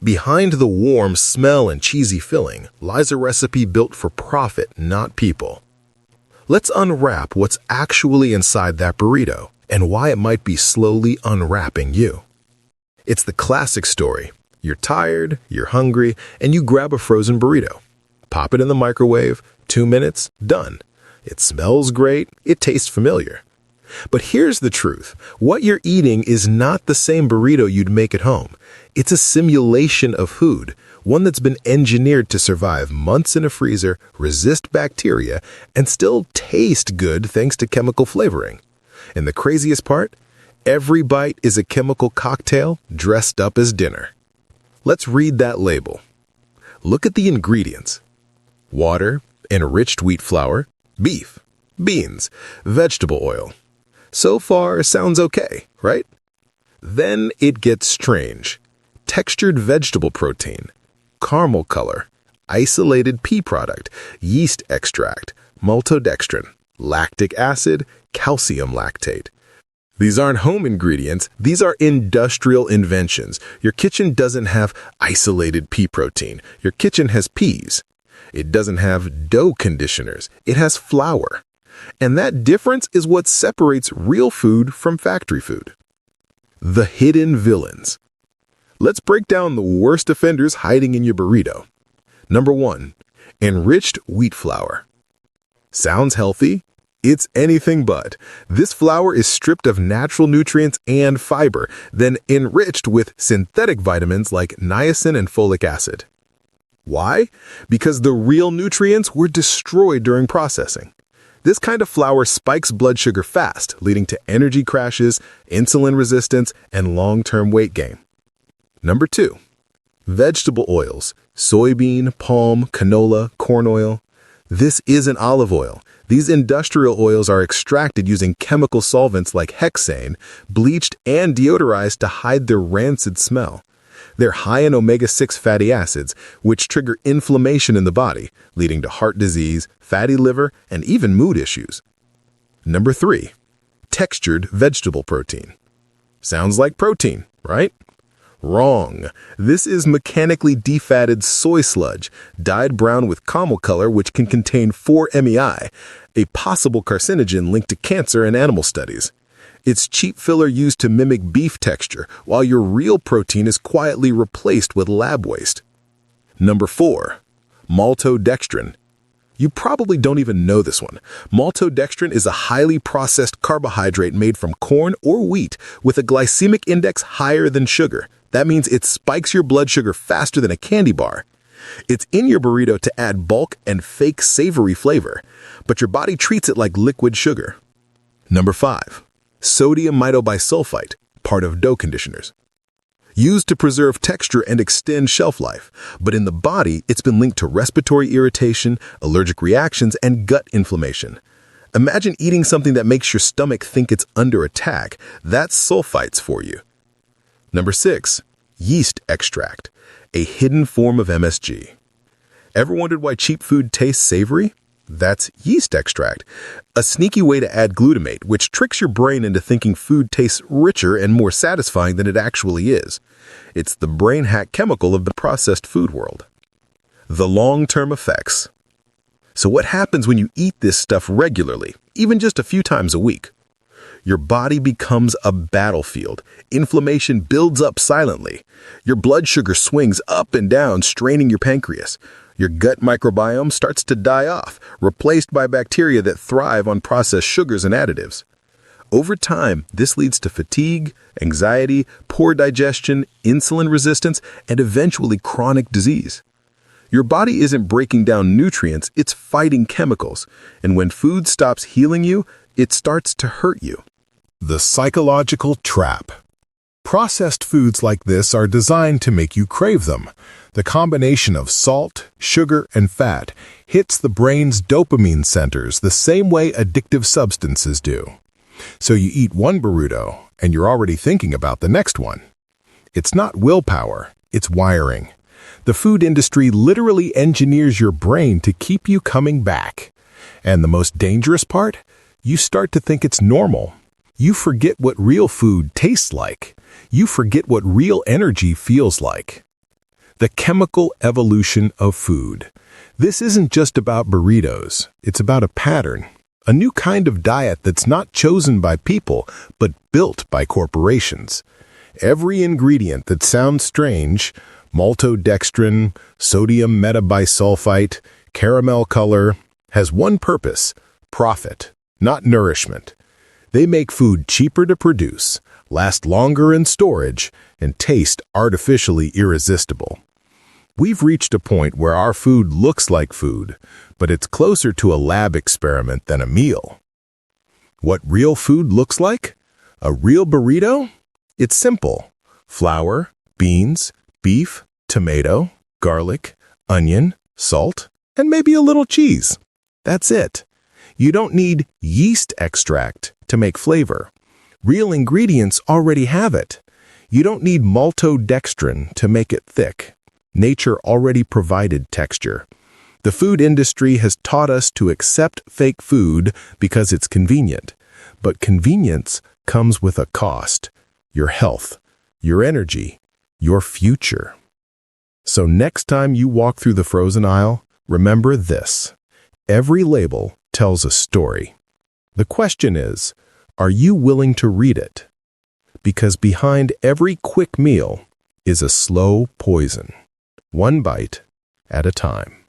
Behind the warm smell and cheesy filling lies a recipe built for profit, not people. Let's unwrap what's actually inside that burrito and why it might be slowly unwrapping you. It's the classic story. You're tired, you're hungry, and you grab a frozen burrito. Pop it in the microwave, 2 minutes, done. It smells great, it tastes familiar. But here's the truth. What you're eating is not the same burrito you'd make at home. It's a simulation of food, one that's been engineered to survive months in a freezer, resist bacteria, and still taste good thanks to chemical flavoring. And the craziest part? Every bite is a chemical cocktail dressed up as dinner. Let's read that label. Look at the ingredients. Water, enriched wheat flour, beef, beans, vegetable oil. So far, sounds okay, right? Then it gets strange. Textured vegetable protein, caramel color, isolated pea product, yeast extract, maltodextrin, lactic acid, calcium lactate. These aren't home ingredients, these are industrial inventions. Your kitchen doesn't have isolated pea protein. Your kitchen has peas. It doesn't have dough conditioners, it has flour. And that difference is what separates real food from factory food. The hidden villains. Let's break down the worst offenders hiding in your burrito. Number 1, enriched wheat flour. Sounds healthy? It's anything but. This flour is stripped of natural nutrients and fiber, then enriched with synthetic vitamins like niacin and folic acid. Why? Because the real nutrients were destroyed during processing. This kind of flour spikes blood sugar fast, leading to energy crashes, insulin resistance, and long-term weight gain. Number 2, vegetable oils, soybean, palm, canola, corn oil. This isn't olive oil. These industrial oils are extracted using chemical solvents like hexane, bleached and deodorized to hide their rancid smell. They're high in omega-6 fatty acids, which trigger inflammation in the body, leading to heart disease, fatty liver, and even mood issues. Number 3, textured vegetable protein. Sounds like protein, right? Wrong. This is mechanically defatted soy sludge, dyed brown with caramel color, which can contain 4-MeI, a possible carcinogen linked to cancer in animal studies. It's cheap filler used to mimic beef texture, while your real protein is quietly replaced with lab waste. Number 4, maltodextrin. You probably don't even know this one. Maltodextrin is a highly processed carbohydrate made from corn or wheat with a glycemic index higher than sugar. That means it spikes your blood sugar faster than a candy bar. It's in your burrito to add bulk and fake savory flavor, but your body treats it like liquid sugar. Number 5, sodium metabisulfite, part of dough conditioners. Used to preserve texture and extend shelf life, but in the body, it's been linked to respiratory irritation, allergic reactions, and gut inflammation. Imagine eating something that makes your stomach think it's under attack. That's sulfites for you. Number 6, yeast extract, a hidden form of MSG. Ever wondered why cheap food tastes savory? That's yeast extract, a sneaky way to add glutamate, which tricks your brain into thinking food tastes richer and more satisfying than it actually is. It's the brain hack chemical of the processed food world. The long-term effects. So what happens when you eat this stuff regularly, even just a few times a week? Your body becomes a battlefield. Inflammation builds up silently. Your blood sugar swings up and down, straining your pancreas. Your gut microbiome starts to die off, replaced by bacteria that thrive on processed sugars and additives. Over time, this leads to fatigue, anxiety, poor digestion, insulin resistance, and eventually chronic disease. Your body isn't breaking down nutrients, it's fighting chemicals. And when food stops healing you, it starts to hurt you. The psychological trap. Processed foods like this are designed to make you crave them. The combination of salt, sugar, and fat hits the brain's dopamine centers the same way addictive substances do. So you eat one burrito, and you're already thinking about the next one. It's not willpower, it's wiring. The food industry literally engineers your brain to keep you coming back. And the most dangerous part? You start to think it's normal. You forget what real food tastes like. You forget what real energy feels like. The chemical evolution of food. This isn't just about burritos. It's about a pattern, a new kind of diet that's not chosen by people, but built by corporations. Every ingredient that sounds strange, maltodextrin, sodium metabisulfite, caramel color, has one purpose: profit, not nourishment. They make food cheaper to produce, last longer in storage, and taste artificially irresistible. We've reached a point where our food looks like food, but it's closer to a lab experiment than a meal. What real food looks like? A real burrito? It's simple. Flour, beans, beef, tomato, garlic, onion, salt, and maybe a little cheese. That's it. You don't need yeast extract to make flavor. Real ingredients already have it. You don't need maltodextrin to make it thick. Nature already provided texture. The food industry has taught us to accept fake food because it's convenient. But convenience comes with a cost: your health, your energy, your future. So next time you walk through the frozen aisle, remember this: every label tells a story. The question is, are you willing to read it? Because behind every quick meal is a slow poison, one bite at a time.